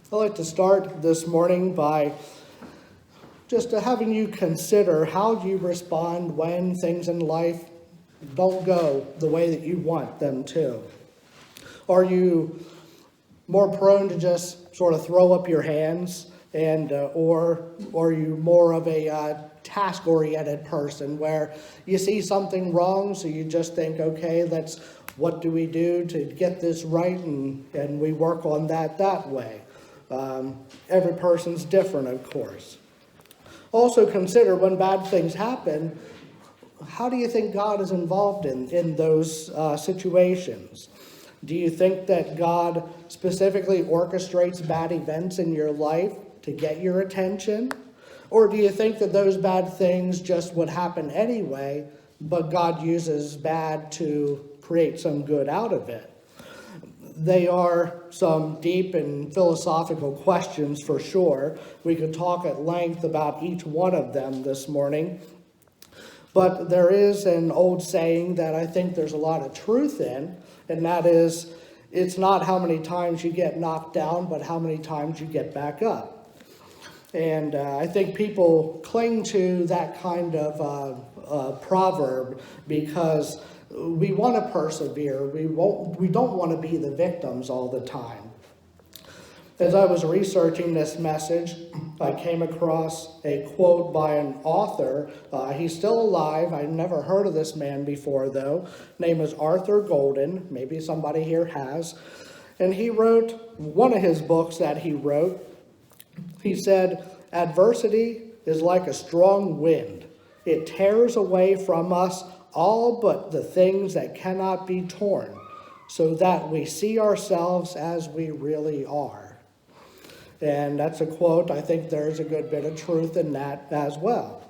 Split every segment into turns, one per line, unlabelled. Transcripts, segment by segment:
I'd like to start this morning by just having you consider how you respond when things in life don't go the way that you want them to. Are you more prone to just sort of throw up your hands, or are you more of a task-oriented person where you see something wrong, so you just think, okay, what do we do to get this right, and we work on that way. Every person's different, of course. Also consider when bad things happen, how do you think God is involved in those situations? Do you think that God specifically orchestrates bad events in your life to get your attention? Or do you think that those bad things just would happen anyway, but God uses bad to create some good out of it? They are some deep and philosophical questions for sure. We could talk at length about each one of them this morning. But there is an old saying that I think there's a lot of truth in, and that is, it's not how many times you get knocked down, but how many times you get back up. And I think people cling to that kind of proverb because we want to persevere. We don't want to be the victims all the time. As I was researching this message, I came across a quote by an author. He's still alive. I've never heard of this man before, though. Name is Arthur Golden. Maybe somebody here has. And he wrote, one of his books that he wrote, he said, "Adversity is like a strong wind. It tears away from us all but the things that cannot be torn, so that we see ourselves as we really are." And that's a quote. I think there's a good bit of truth in that as well.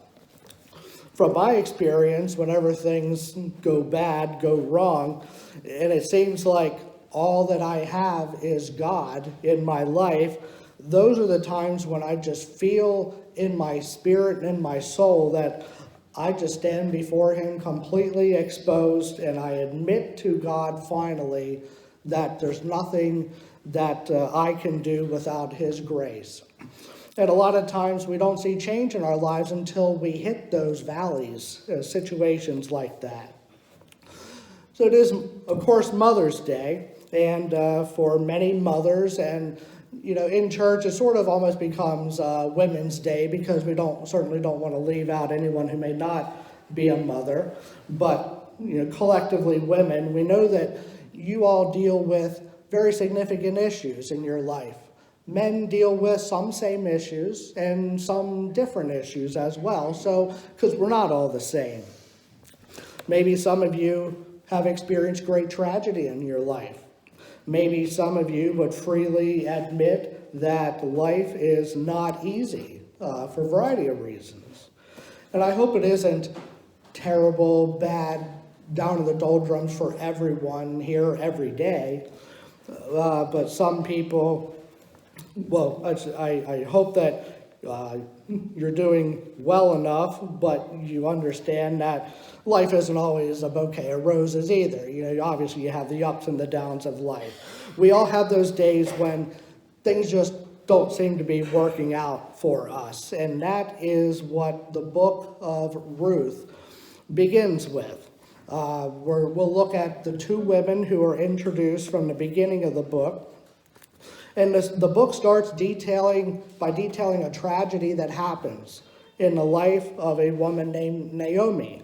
From my experience, whenever things go bad, go wrong, and it seems like all that I have is God in my life, those are the times when I just feel in my spirit and in my soul that I just stand before Him completely exposed, and I admit to God finally that there's nothing that I can do without His grace. And a lot of times we don't see change in our lives until we hit those valleys, situations like that. So it is, of course, Mother's Day, and for many mothers, and in church it sort of almost becomes Women's Day, because we certainly don't want to leave out anyone who may not be a mother. But collectively, women, we know that you all deal with very significant issues in your life. Men deal with some same issues and some different issues as well, so because we're not all the same. Maybe some of you have experienced great tragedy in your life. Maybe some of you would freely admit that life is not easy for a variety of reasons. And I hope it isn't terrible, bad, down in the doldrums for everyone here every day. But some people, I hope that you're doing well enough, but you understand that life isn't always a bouquet of roses either. Obviously you have the ups and the downs of life. We all have those days when things just don't seem to be working out for us. And that is what the book of Ruth begins with. We'll look at the two women who are introduced from the beginning of the book. And the book starts by detailing a tragedy that happens in the life of a woman named Naomi.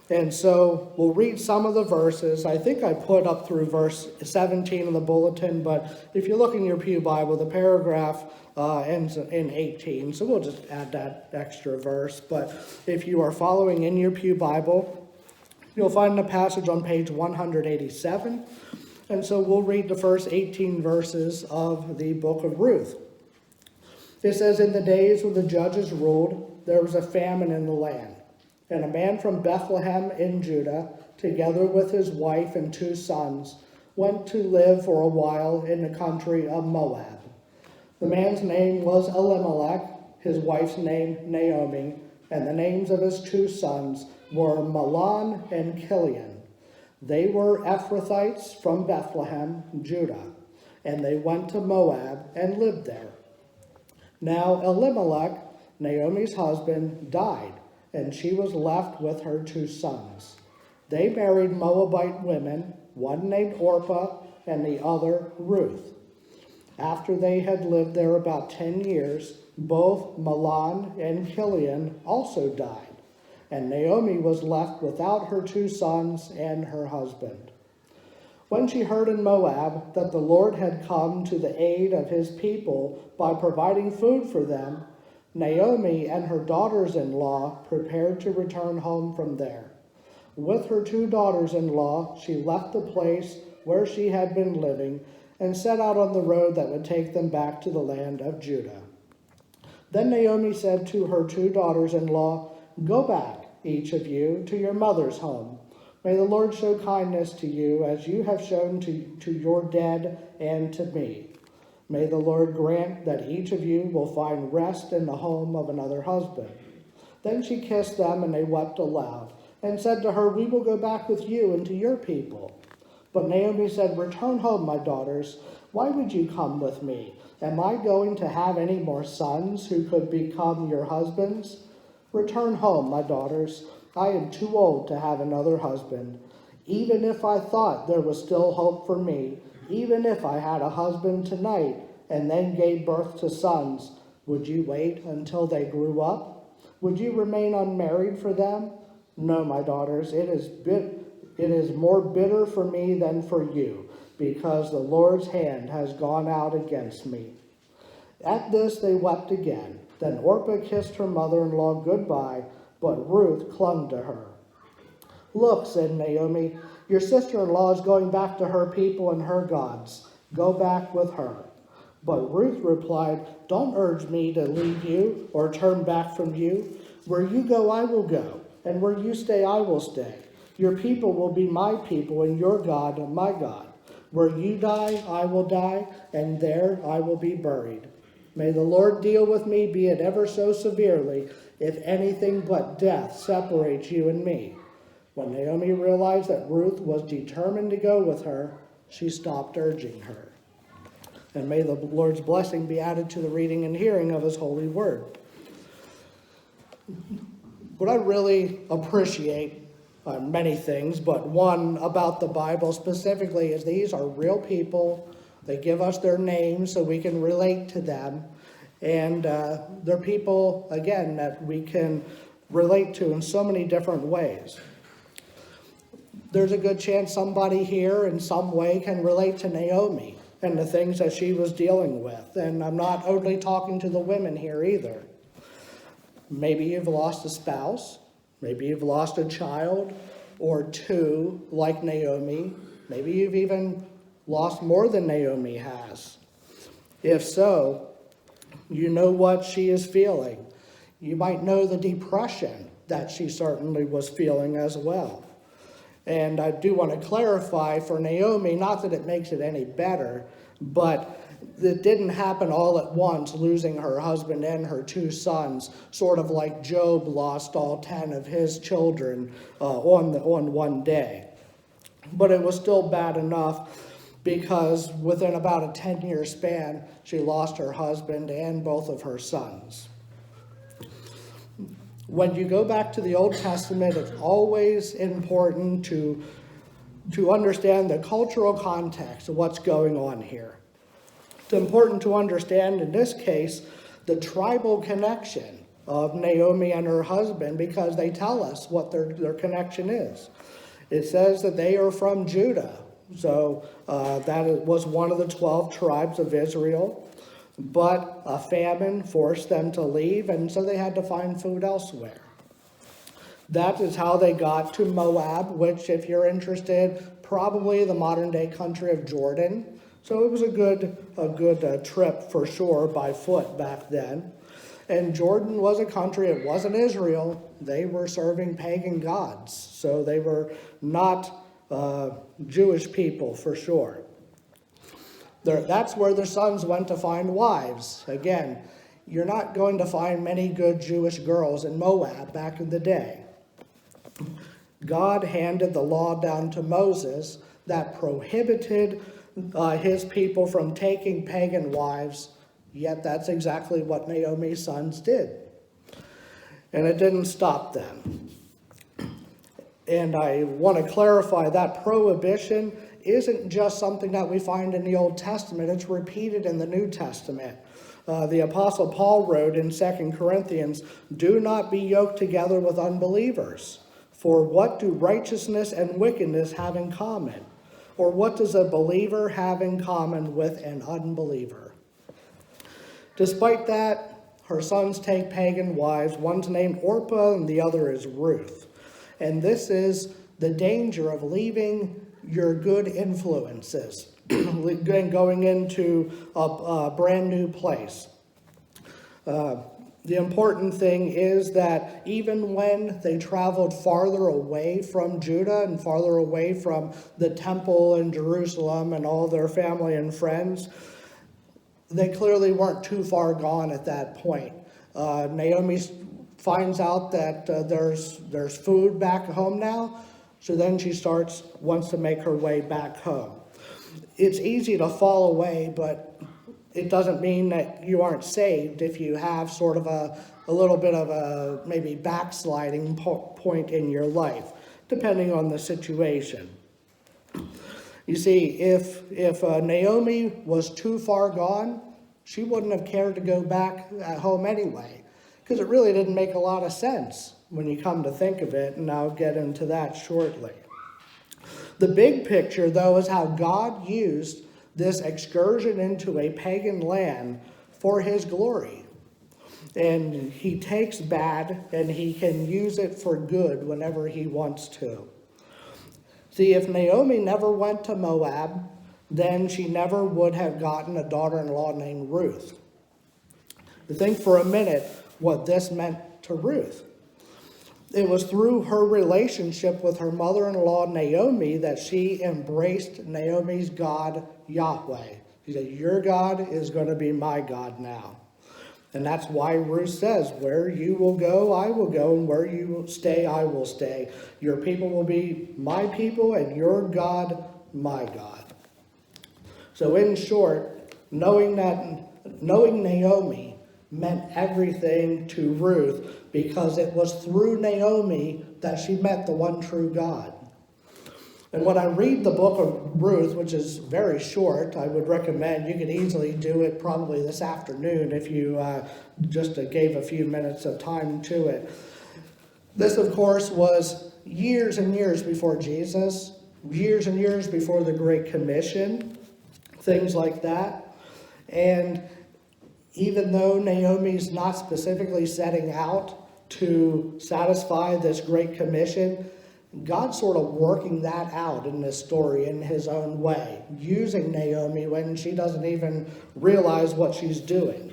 And so we'll read some of the verses. I think I put up through verse 17 in the bulletin, but if you look in your pew Bible, the paragraph ends in 18, so we'll just add that extra verse. But if you are following in your pew Bible, you'll find the passage on page 187. And so we'll read the first 18 verses of the book of Ruth. It says, "In the days when the judges ruled, there was a famine in the land. And a man from Bethlehem in Judah, together with his wife and 2 sons, went to live for a while in the country of Moab. The man's name was Elimelech, his wife's name Naomi, and the names of his 2 sons were Mahlon and Chilion. They were Ephrathites from Bethlehem, Judah. and they went to Moab and lived there. Now Elimelech, Naomi's husband, died, and she was left with her 2 sons. They married Moabite women, one named Orpah and the other Ruth. After they had lived there about 10 years, both Mahlon and Chilion also died, and Naomi was left without her 2 sons and her husband. When she heard in Moab that the Lord had come to the aid of his people by providing food for them, Naomi and her daughters-in-law prepared to return home from there. With her 2 daughters-in-law, she left the place where she had been living and set out on the road that would take them back to the land of Judah. Then Naomi said to her 2 daughters-in-law, "Go back, each of you, to your mother's home. May the Lord show kindness to you as you have shown to your dead and to me. May the Lord grant that each of you will find rest in the home of another husband." Then she kissed them, and they wept aloud, and said to her, "We will go back with you and to your people." But Naomi said, "Return home, my daughters. Why would you come with me? Am I going to have any more sons who could become your husbands? Return home, my daughters. I am too old to have another husband. Even if I thought there was still hope for me, even if I had a husband tonight and then gave birth to sons, would you wait until they grew up? Would you remain unmarried for them? No, my daughters, it is more bitter for me than for you, because the Lord's hand has gone out against me." At this they wept again. Then Orpah kissed her mother-in-law goodbye, but Ruth clung to her. "Look," said Naomi, "your sister-in-law is going back to her people and her gods. Go back with her." But Ruth replied, "Don't urge me to leave you or turn back from you. Where you go, I will go, and where you stay, I will stay. Your people will be my people, and your God, my God. Where you die, I will die, and there I will be buried. May the Lord deal with me, be it ever so severely, if anything but death separates you and me." When Naomi realized that Ruth was determined to go with her, she stopped urging her. And may the Lord's blessing be added to the reading and hearing of his holy word. What I really appreciate, many things, but one about the Bible specifically is these are real people. They give us their names so we can relate to them. And they're people, again, that we can relate to in so many different ways. There's a good chance somebody here in some way can relate to Naomi and the things that she was dealing with. And I'm not only talking to the women here either. Maybe you've lost a spouse. Maybe you've lost a child or 2 like Naomi. Maybe you've even lost more than Naomi has. If so, you know what she is feeling. You might know the depression that she certainly was feeling as well. And I do want to clarify for Naomi, not that it makes it any better, but it didn't happen all at once, losing her husband and her 2 sons, sort of like Job lost all 10 of his children on one day. But it was still bad enough because within about a 10-year span, she lost her husband and both of her sons. When you go back to the Old Testament, it's always important to understand the cultural context of what's going on here. It's important to understand, in this case, the tribal connection of Naomi and her husband, because they tell us what their connection is. It says that they are from Judah. So that was one of the 12 tribes of Israel. But a famine forced them to leave, and so they had to find food elsewhere. That is how they got to Moab, which, if you're interested, probably the modern-day country of Jordan. So it was a good trip for sure by foot back then. And Jordan was a country, it wasn't Israel. They were serving pagan gods. So they were not Jewish people for sure. That's where the sons went to find wives. Again, you're not going to find many good Jewish girls in Moab back in the day. God handed the law down to Moses that prohibited his people from taking pagan wives, yet that's exactly what Naomi's sons did. And it didn't stop them. And I want to clarify that prohibition isn't just something that we find in the Old Testament, it's repeated in the New Testament. The Apostle Paul wrote in 2 Corinthians, "Do not be yoked together with unbelievers. For what do righteousness and wickedness have in common? Or what does a believer have in common with an unbeliever?" Despite that, her sons take pagan wives. One's named Orpah and the other is Ruth. And this is the danger of leaving your good influences and going into a brand new place. The important thing is that even when they traveled farther away from Judah and farther away from the temple in Jerusalem and all their family and friends, they clearly weren't too far gone at that point. Naomi finds out that there's food back home now, so then she wants to make her way back home. It's easy to fall away, but it doesn't mean that you aren't saved if you have sort of a little bit of a maybe backsliding point in your life, depending on the situation. You see, if Naomi was too far gone, she wouldn't have cared to go back at home anyway, because it really didn't make a lot of sense when you come to think of it, and I'll get into that shortly. The big picture, though, is how God used this excursion into a pagan land for his glory. And he takes bad and he can use it for good whenever he wants to. See, if Naomi never went to Moab, then she never would have gotten a daughter-in-law named Ruth. Think for a minute what this meant to Ruth. It was through her relationship with her mother-in-law Naomi that she embraced Naomi's God, Yahweh. She said, "Your God is going to be my God now." And that's why Ruth says, "Where you will go, I will go, and where you will stay, I will stay. Your people will be my people, and your God, my God." So in short, knowing Naomi meant everything to Ruth, because it was through Naomi that she met the one true God. And when I read the book of Ruth, which is very short, I would recommend you could easily do it probably this afternoon if you just gave a few minutes of time to it. This, of course, was years and years before Jesus, years and years before the Great Commission, things like that. And even though Naomi's not specifically setting out to satisfy this Great Commission, God's sort of working that out in this story in his own way, using Naomi when she doesn't even realize what she's doing.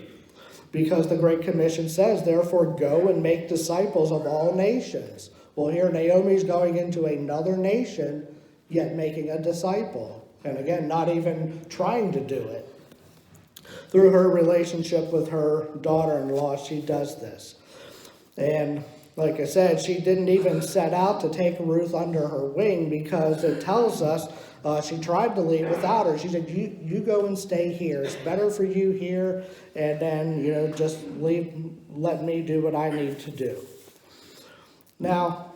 Because the Great Commission says, "Therefore go and make disciples of all nations." Well, here Naomi's going into another nation, yet making a disciple. And again, not even trying to do it. Through her relationship with her daughter-in-law, she does this. And like I said, she didn't even set out to take Ruth under her wing, because it tells us she tried to leave without her. She said, you go and stay here. It's better for you here. And then, just let me do what I need to do. Now,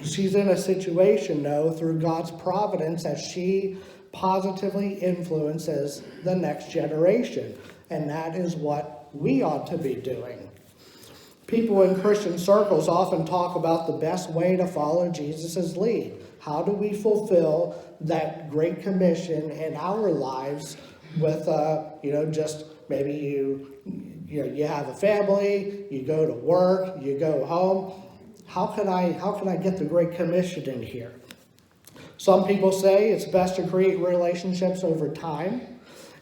she's in a situation, though, through God's providence, as she positively influences the next generation. And that is what we ought to be doing. People in Christian circles often talk about the best way to follow Jesus' lead. How do we fulfill that Great Commission in our lives with, just maybe you have a family, you go to work, you go home. How can I get the Great Commission in here? Some people say it's best to create relationships over time,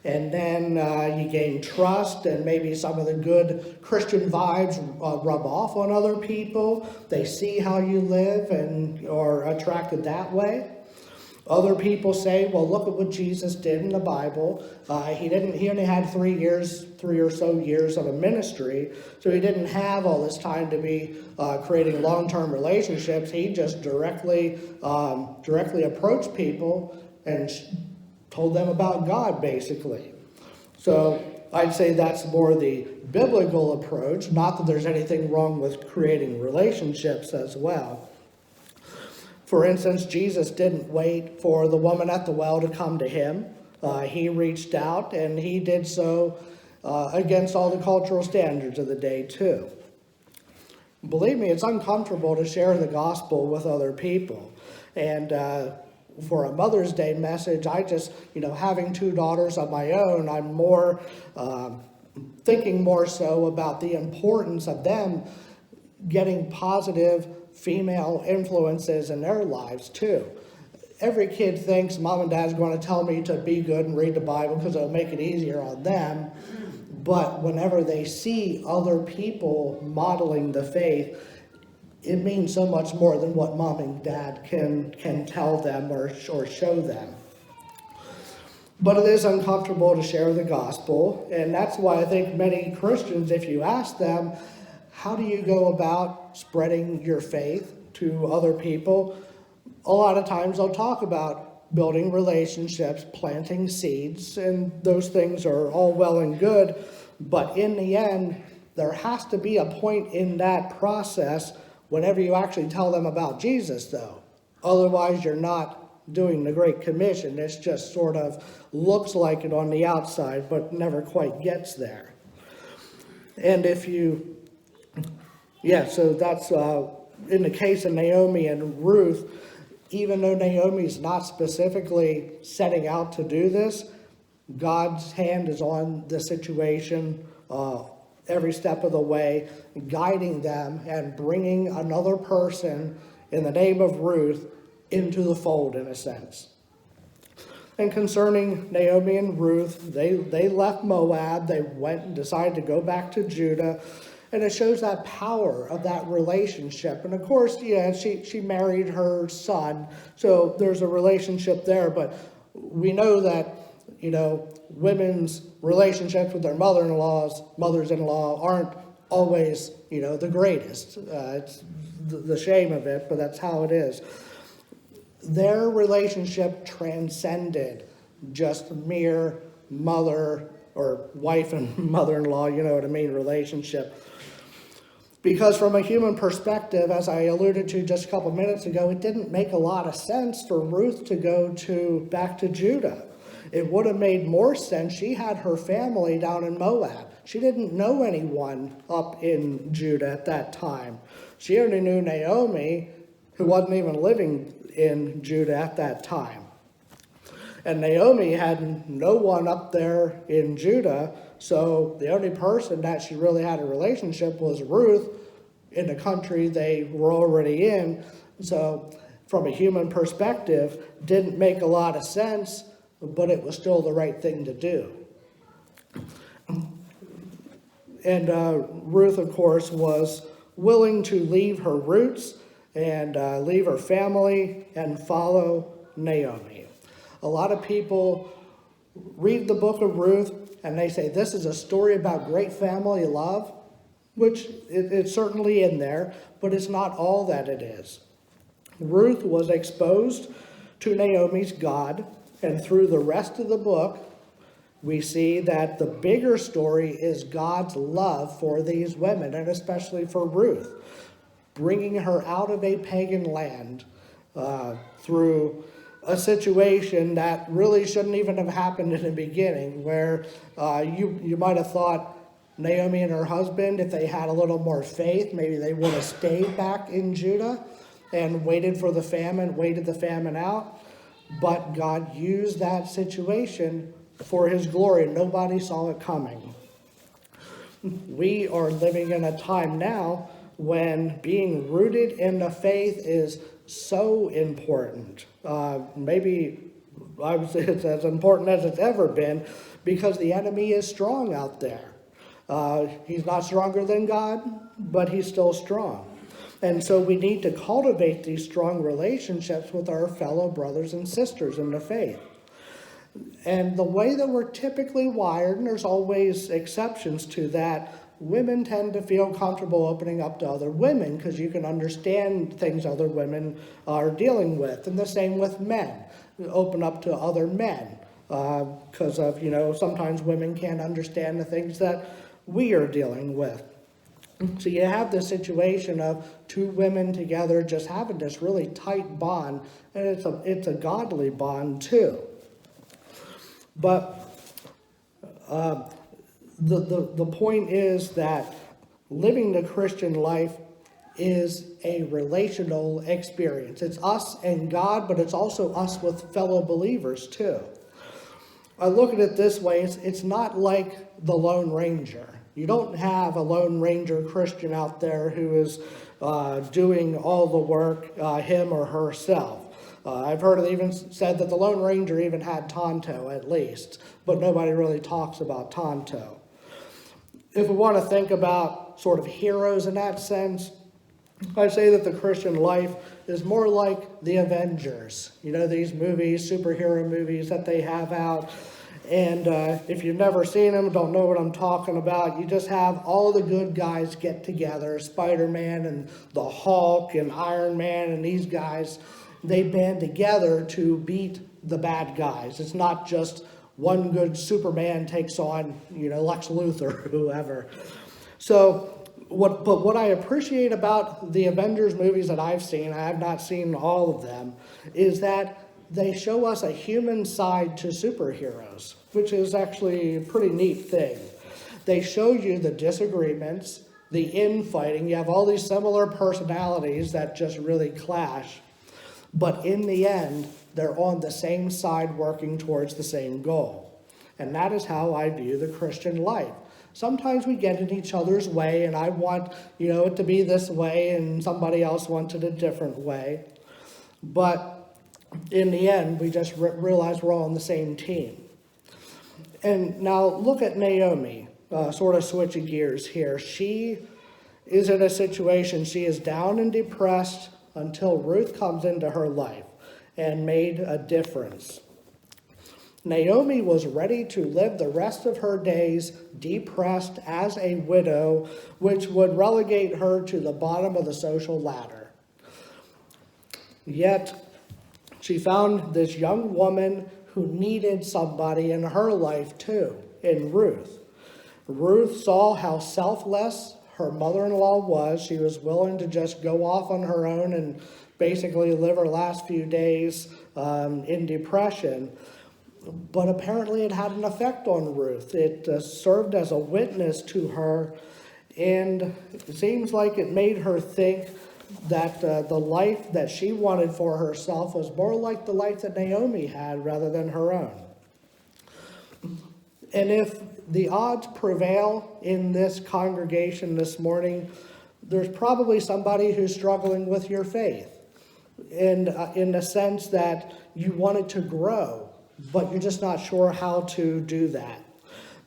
and then you gain trust, and maybe some of the good Christian vibes rub off on other people. They see how you live and are attracted that way. Other people say, well, look at what Jesus did in the Bible. He only had 3 or so years of a ministry, so he didn't have all this time to be creating long-term relationships. He just directly approached people and told them about God, basically. So I'd say that's more the biblical approach, not that there's anything wrong with creating relationships as well. For instance, Jesus didn't wait for the woman at the well to come to him. He reached out, and he did so against all the cultural standards of the day, too. Believe me, it's uncomfortable to share the gospel with other people. And for a Mother's Day message, I just, having 2 daughters of my own, I'm more thinking more so about the importance of them getting positive female influences in their lives, too. Every kid thinks mom and dad's going to tell me to be good and read the Bible because it'll make it easier on them. But whenever they see other people modeling the faith, it means so much more than what mom and dad can tell them or show them. But it is uncomfortable to share the gospel, and that's why I think many Christians, if you ask them, how do you go about spreading your faith to other people? A lot of times they'll talk about building relationships, planting seeds, and those things are all well and good. But in the end, there has to be a point in that process whenever you actually tell them about Jesus, though. Otherwise, you're not doing the Great Commission. It's just sort of looks like it on the outside, but never quite gets there. And so that's in the case of Naomi and Ruth. Even though Naomi's not specifically setting out to do this, God's hand is on the situation every step of the way, guiding them and bringing another person in the name of Ruth into the fold, in a sense. And concerning Naomi and Ruth, they left Moab. They went and decided to go back to Judah. And it shows that power of that relationship. And of course, she married her son, so there's a relationship there. But we know that, women's relationships with their mothers-in-law aren't always, the greatest. It's the shame of it, but that's how it is. Their relationship transcended just mere mother or wife and mother-in-law, relationship. Because from a human perspective, as I alluded to just a couple minutes ago, it didn't make a lot of sense for Ruth to go back to Judah. It would have made more sense. She had her family down in Moab. She didn't know anyone up in Judah at that time. She only knew Naomi, who wasn't even living in Judah at that time. And Naomi had no one up there in Judah, so the only person that she really had a relationship was Ruth in the country they were already in. So from a human perspective, didn't make a lot of sense, but it was still the right thing to do. And Ruth, of course, was willing to leave her roots and leave her family and follow Naomi. A lot of people read the book of Ruth and they say this is a story about great family love, which it's certainly in there, but it's not all that it is. Ruth was exposed to Naomi's God, and through the rest of the book, we see that the bigger story is God's love for these women, and especially for Ruth, bringing her out of a pagan land through a situation that really shouldn't even have happened in the beginning, where you might have thought Naomi and her husband, if they had a little more faith, maybe they would have stayed back in Judah and waited the famine out. But God used that situation for his glory. Nobody saw it coming. We are living in a time now when being rooted in the faith is so important. Maybe I would say it's as important as it's ever been, because the enemy is strong out there. He's not stronger than God, but he's still strong. And so we need to cultivate these strong relationships with our fellow brothers and sisters in the faith. And the way that we're typically wired, and there's always exceptions to that, women tend to feel comfortable opening up to other women because you can understand things other women are dealing with. And the same with men. open up to other men because of, sometimes women can't understand the things that we are dealing with. So you have this situation of two women together just having this really tight bond, and it's a godly bond too. But the point is that living the Christian life is a relational experience. It's us and God, but it's also us with fellow believers too. I look at it this way, it's not like the Lone Ranger. You don't have a Lone Ranger Christian out there who is doing all the work, him or herself. I've heard it even said that the Lone Ranger even had Tonto at least, but nobody really talks about Tonto. If we want to think about sort of heroes in that sense, I say that the Christian life is more like the Avengers. These movies, superhero movies that they have out. And if you've never seen them, don't know what I'm talking about, you just have all the good guys get together, Spider-Man and the Hulk and Iron Man and these guys, they band together to beat the bad guys. It's not just one good Superman takes on, Lex Luthor or whoever. But what I appreciate about the Avengers movies that I've seen, I have not seen all of them, is that they show us a human side to superheroes, which is actually a pretty neat thing. They show you the disagreements, the infighting. You have all these similar personalities that just really clash. But in the end, they're on the same side working towards the same goal. And that is how I view the Christian life. Sometimes we get in each other's way, and I want, it to be this way, and somebody else wants it a different way. But in the end, we just realize we're all on the same team. And now look at Naomi, sort of switching gears here. She is in a situation, she is down and depressed until Ruth comes into her life and made a difference. Naomi was ready to live the rest of her days depressed as a widow, which would relegate her to the bottom of the social ladder. Yet, she found this young woman who needed somebody in her life too, in Ruth. Ruth saw how selfless her mother-in-law was. She was willing to just go off on her own and basically live her last few days in depression. But apparently it had an effect on Ruth. It served as a witness to her, and it seems like it made her think that the life that she wanted for herself was more like the life that Naomi had rather than her own. And if the odds prevail in this congregation this morning, there's probably somebody who's struggling with your faith in the sense that you want it to grow, but you're just not sure how to do that.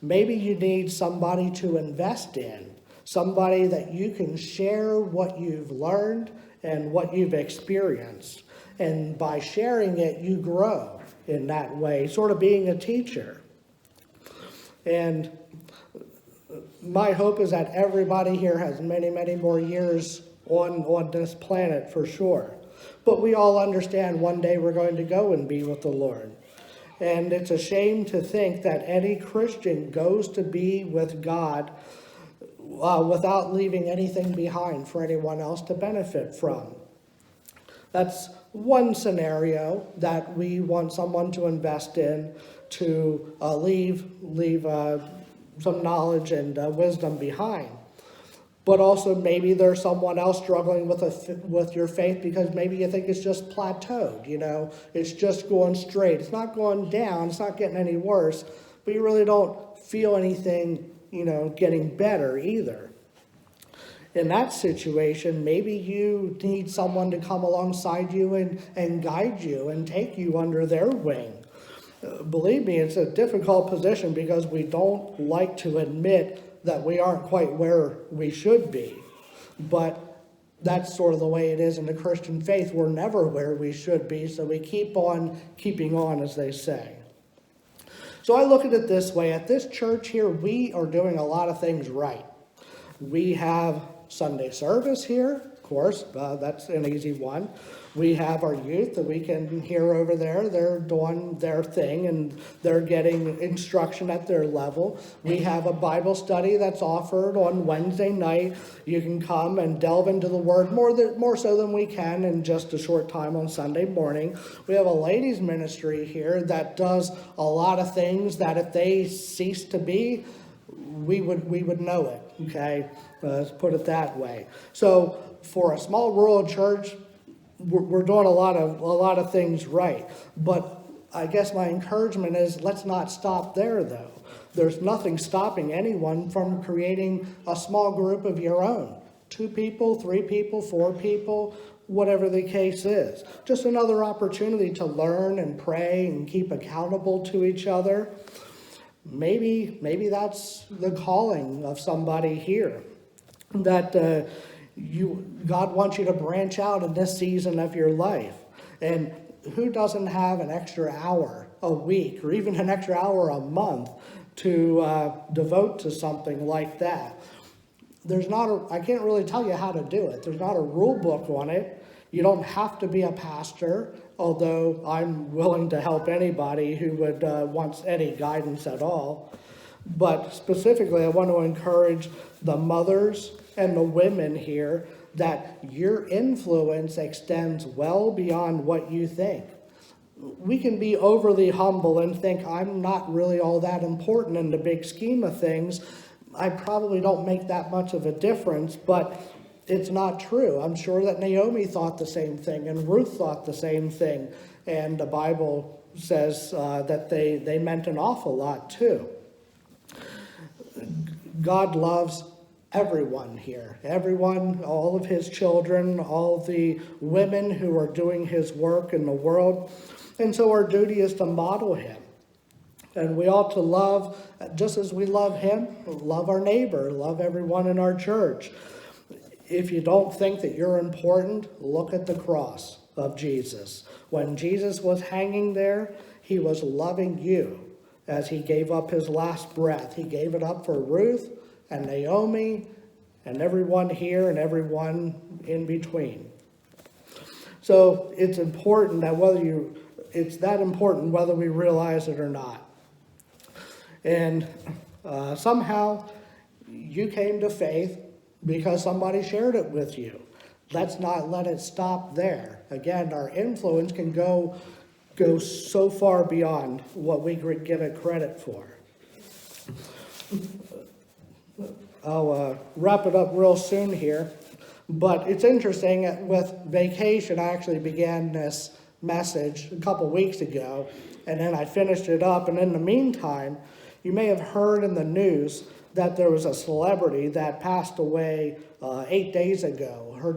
Maybe you need somebody to invest in, somebody that you can share what you've learned and what you've experienced. And by sharing it, you grow in that way, sort of being a teacher. And my hope is that everybody here has many, many more years on this planet for sure. But we all understand one day we're going to go and be with the Lord. And it's a shame to think that any Christian goes to be with God without leaving anything behind for anyone else to benefit from. That's one scenario that we want someone to invest in, to leave some knowledge and wisdom behind. But also maybe there's someone else struggling with your faith because maybe you think it's just plateaued, it's just going straight. It's not going down, it's not getting any worse, but you really don't feel anything, getting better either. In that situation, maybe you need someone to come alongside you and guide you and take you under their wing. Believe me, it's a difficult position because we don't like to admit that we aren't quite where we should be. But that's sort of the way it is in the Christian faith. We're never where we should be, so we keep on keeping on, as they say. So I look at it this way. At this church here, we are doing a lot of things right. We have Sunday service here. Of course. That's an easy one. We have our youth that we can hear over there. They're doing their thing and they're getting instruction at their level. We have a Bible study that's offered on Wednesday night. You can come and delve into the Word more so than we can in just a short time on Sunday morning. We have a ladies' ministry here that does a lot of things that if they cease to be, we would know it, okay? Let's put it that way. So for a small rural church, we're doing a lot of things right. But I guess my encouragement is let's not stop there, though. There's nothing stopping anyone from creating a small group of your own. 2 people, 3 people, 4 people, whatever the case is. Just another opportunity to learn and pray and keep accountable to each other. Maybe that's the calling of somebody here, that God wants you to branch out in this season of your life. And who doesn't have an extra hour a week or even an extra hour a month to devote to something like that? I can't really tell you how to do it. There's not a rule book on it. You don't have to be a pastor, although I'm willing to help anybody who would wants any guidance at all. But specifically, I want to encourage the mothers and the women here that your influence extends well beyond what you think. We can be overly humble and think I'm not really all that important in the big scheme of things. I probably don't make that much of a difference, but it's not true. I'm sure that Naomi thought the same thing and Ruth thought the same thing. And the Bible says that they meant an awful lot too. God loves everyone here. Everyone, all of his children, all the women who are doing his work in the world. And so our duty is to model him. And we ought to love, just as we love him, love our neighbor, love everyone in our church. If you don't think that you're important, look at the cross of Jesus. When Jesus was hanging there, he was loving you as he gave up his last breath. He gave it up for Ruth and Naomi and everyone here and everyone in between. So it's important that whether we realize it or not. And somehow you came to faith because somebody shared it with you. Let's not let it stop there. Again, our influence can go so far beyond what we give it credit for. I'll wrap it up real soon here. But it's interesting, with vacation, I actually began this message a couple weeks ago, and then I finished it up. And in the meantime, you may have heard in the news that there was a celebrity that passed away 8 days ago. Her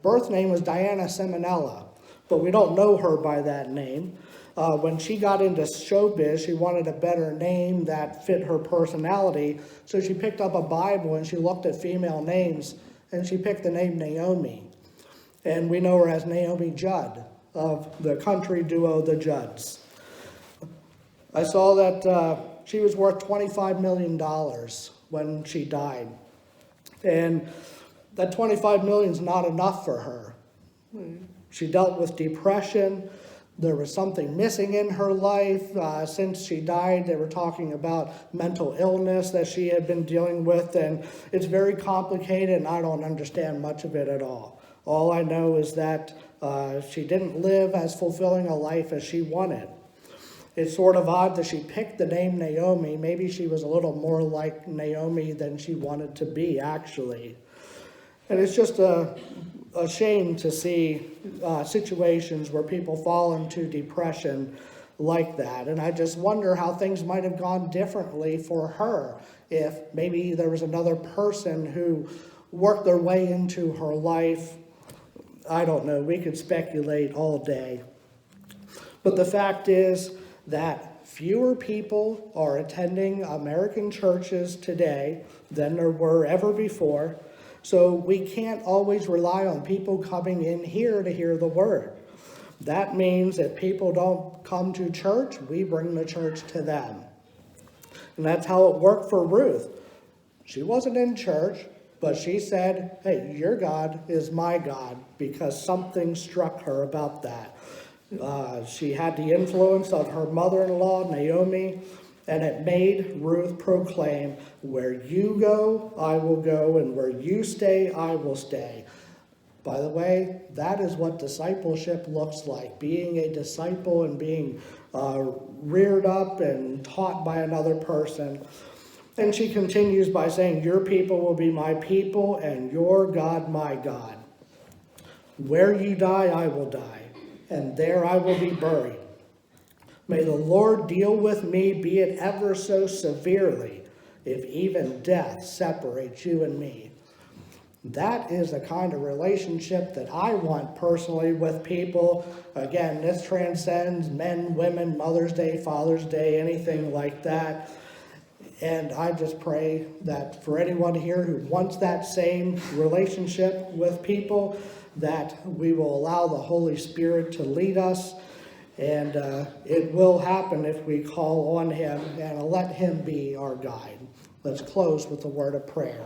birth name was Diana Simonella, but we don't know her by that name. When she got into showbiz, she wanted a better name that fit her personality, so she picked up a Bible and she looked at female names, and she picked the name Naomi. And we know her as Naomi Judd of the country duo The Judds. I saw that she was worth $25 million when she died. And that $25 million is not enough for her. She dealt with depression. There was something missing in her life. Since she died, they were talking about mental illness that she had been dealing with. And it's very complicated, and I don't understand much of it at all. All I know is that she didn't live as fulfilling a life as she wanted. It's sort of odd that she picked the name Naomi. Maybe she was a little more like Naomi than she wanted to be, actually. And it's just a shame to see situations where people fall into depression like that. And I just wonder how things might have gone differently for her if maybe there was another person who worked their way into her life. I don't know. We could speculate all day. But the fact is that fewer people are attending American churches today than there were ever before. So we can't always rely on people coming in here to hear the word. That means if people don't come to church, we bring the church to them. And that's how it worked for Ruth. She wasn't in church, But she said, hey, your God is my God, because something struck her about that. She had the influence of her mother-in-law, Naomi, and it made Ruth proclaim, where you go, I will go, and where you stay, I will stay. By the way, that is what discipleship looks like, being a disciple and being reared up and taught by another person. And she continues by saying, your people will be my people, and your God my God. Where you die, I will die, and there I will be buried. May the Lord deal with me, be it ever so severely, if even death separates you and me. That is the kind of relationship that I want personally with people. Again, this transcends men, women, Mother's Day, Father's Day, anything like that. And I just pray that for anyone here who wants that same relationship with people, that we will allow the Holy Spirit to lead us. And it will happen if we call on him and let him be our guide. Let's close with a word of prayer.